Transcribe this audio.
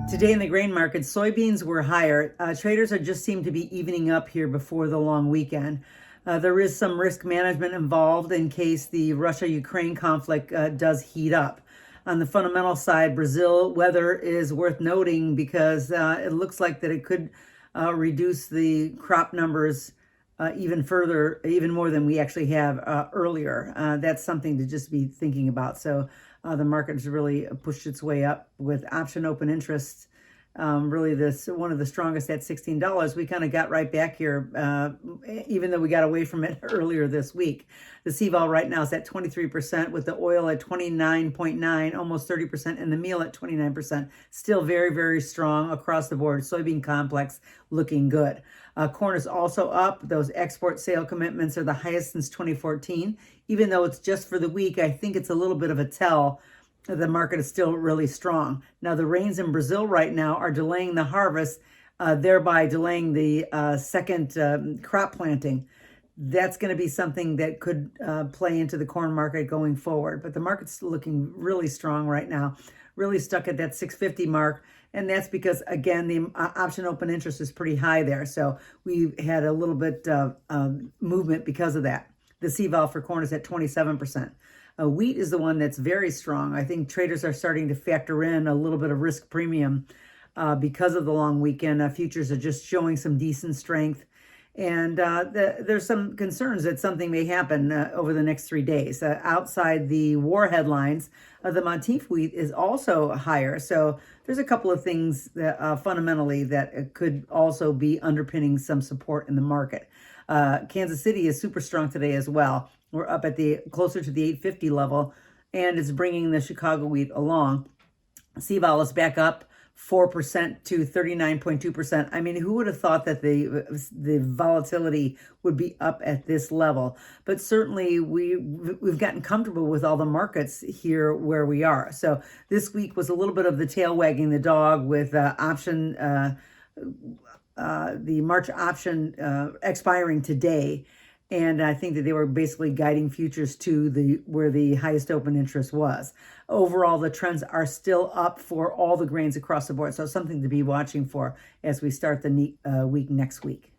Today in the grain market, soybeans were higher. Traders are just seem to be evening up here before the long weekend. There is some risk management involved in case the Russia-Ukraine conflict does heat up. On the fundamental side, Brazil weather is worth noting because it looks like that it could reduce the crop numbers even further, even more than we actually have earlier. That's something to just be thinking about. So the market has really pushed its way up with option open interest. Really, this one of the strongest at $16. We kind of got right back here, even though we got away from it earlier this week. The CVOL right now is at 23%, with the oil at 29.9, almost 30%, and the meal at 29%. Still very, very strong across the board. Soybean complex looking good. Corn is also up. Those export sale commitments are the highest since 2014. Even though it's just for the week, I think it's a little bit of a tell. The market is still really strong. Now, the rains in Brazil right now are delaying the harvest, thereby delaying the second crop planting. That's going to be something that could play into the corn market going forward. But the market's looking really strong right now, really stuck at that 650 mark. And that's because, again, the option open interest is pretty high there. So we had a little bit of movement because of that. The CVOL for corn is at 27%. Wheat is the one that's very strong. I think traders are starting to factor in a little bit of risk premium because of the long weekend. Futures are just showing some decent strength. And there's some concerns that something may happen over the next 3 days. Outside the war headlines, the Monteith wheat is also higher. So there's a couple of things that fundamentally that could also be underpinning some support in the market. Kansas City is super strong today as well. We're up at the closer to the 850 level, and it's bringing the Chicago wheat along. CVOL is back up 4% to 39.2%. I mean, who would have thought that the volatility would be up at this level? But certainly we've gotten comfortable with all the markets here where we are. So this week was a little bit of the tail wagging the dog with the March option expiring today. And I think that they were basically guiding futures to where the highest open interest was. Overall, the trends are still up for all the grains across the board. So something to be watching for as we start the week next week.